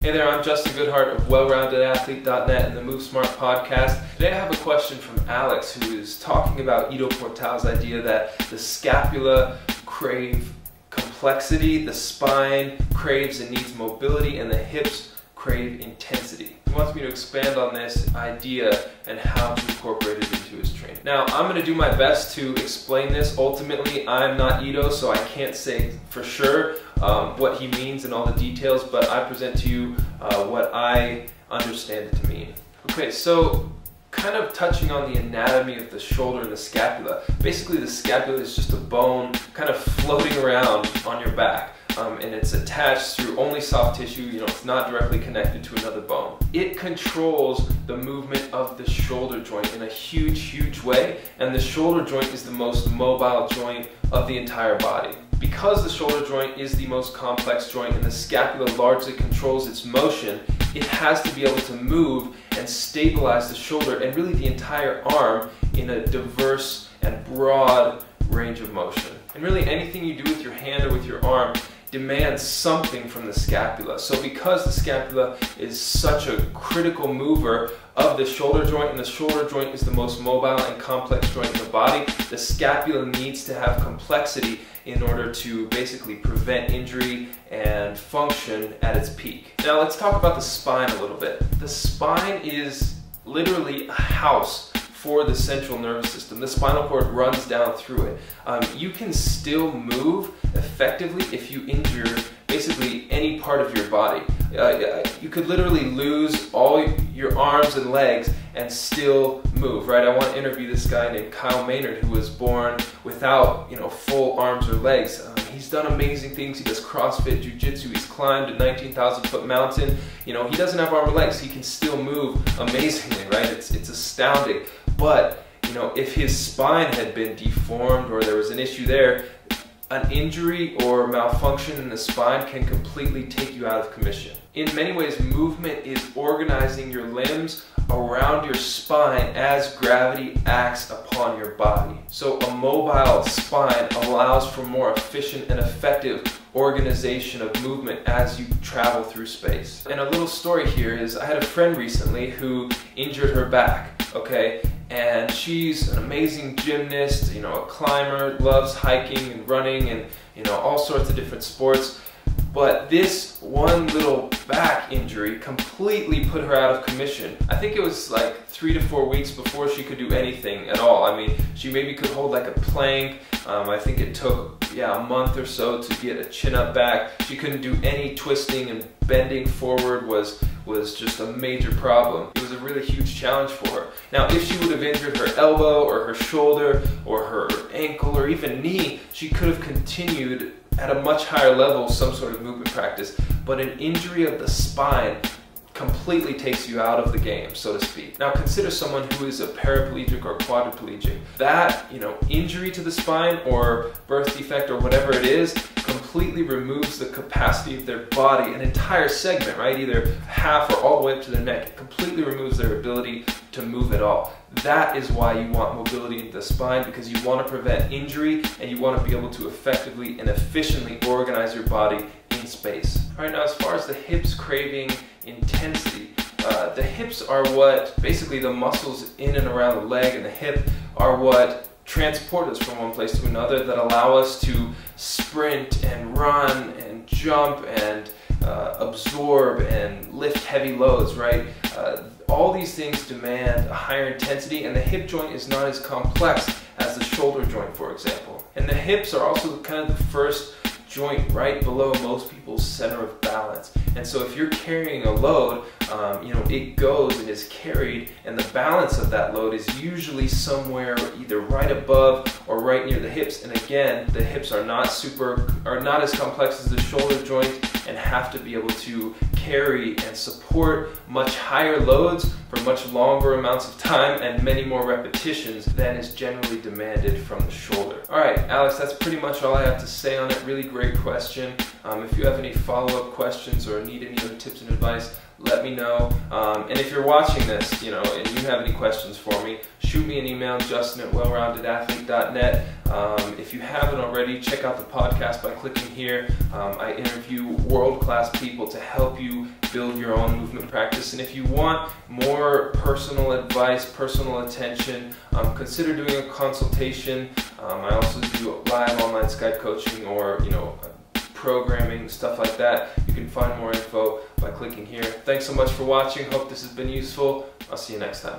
Hey there, I'm Justin Goodhart of Wellrounded and the Move Smart podcast. Today I have a question from Alex, who is talking about Ido Portal's idea that the scapula crave complexity, the spine craves and needs mobility, and the hips crave intensity. He wants me to expand on this idea and how to incorporate it into his training. Now, I'm going to do my best to explain this. Ultimately, I'm not Ido, so I can't say for sure what he means and all the details, but I present to you what I understand it to mean. Okay, so kind of touching on the anatomy of the shoulder and the scapula. Basically, the scapula is just a bone kind of floating around on your back. And it's attached through only soft tissue, it's not directly connected to another bone. It controls the movement of the shoulder joint in a huge, huge way, and the shoulder joint is the most mobile joint of the entire body. Because the shoulder joint is the most complex joint and the scapula largely controls its motion, it has to be able to move and stabilize the shoulder and really the entire arm in a diverse and broad range of motion. And really anything you do with your hand or with your arm demands something from the scapula. So because the scapula is such a critical mover of the shoulder joint, and the shoulder joint is the most mobile and complex joint in the body, the scapula needs to have complexity in order to basically prevent injury and function at its peak. Now let's talk about the spine a little bit. The spine is literally a house for the central nervous system. The spinal cord runs down through it. You can still move effectively if you injure basically any part of your body. You could literally lose all your arms and legs and still move, right? I want to interview this guy named Kyle Maynard, who was born without, full arms or legs. He's done amazing things. He does CrossFit, Jiu-Jitsu. He's climbed a 19,000-foot mountain. He doesn't have arm or legs. He can still move amazingly, right? It's astounding. But, if his spine had been deformed or there was an issue there, an injury or malfunction in the spine can completely take you out of commission. In many ways, movement is organizing your limbs around your spine as gravity acts upon your body. So a mobile spine allows for more efficient and effective organization of movement as you travel through space. And a little story here is I had a friend recently who injured her back, okay? And she's an amazing gymnast, a climber, loves hiking and running and, all sorts of different sports. But this one little back injury completely put her out of commission. I think it was like 3 to 4 weeks before she could do anything at all. I mean, she maybe could hold like a plank. I think it took, a month or so to get a chin-up back. She couldn't do any twisting, and bending forward was just a major problem. It was a really huge challenge for her. Now, if she would have injured her elbow or her shoulder or her ankle or even knee, she could have continued at a much higher level some sort of movement practice. But an injury of the spine completely takes you out of the game, so to speak. Now consider someone who is a paraplegic or quadriplegic. That, injury to the spine or birth defect or whatever it is completely removes the capacity of their body, an entire segment, right? Either half or all the way up to their neck. It completely removes their ability to move at all. That is why you want mobility in the spine, because you want to prevent injury and you want to be able to effectively and efficiently organize your body in space. All right, now as far as the hips craving intensity, the hips are what, basically the muscles in and around the leg and the hip are what transport us from one place to another, that allow us to sprint and run and jump and absorb and lift heavy loads, right? All these things demand a higher intensity, and the hip joint is not as complex as the shoulder joint, for example. And the hips are also kind of the first joint right below most people's center of balance. And so if you're carrying a load, it goes and is carried, and the balance of that load is usually somewhere either right above or right near the hips. And again, the hips are not as complex as the shoulder joint and have to be able to carry and support much higher loads for much longer amounts of time and many more repetitions than is generally demanded from the shoulder. All right, Alex, that's pretty much all I have to say on it. Really great question. If you have any follow-up questions or need any other tips and advice, let me know. And if you're watching this, and you have any questions for me, shoot me an email, justin@wellroundedathlete.net. If you haven't already, check out the podcast by clicking here. I interview world-class people to help you build your own movement practice. And if you want more personal advice, personal attention, consider doing a consultation. I also do live online Skype coaching or programming, stuff like that. You can find more info by clicking here. Thanks so much for watching. Hope this has been useful. I'll see you next time.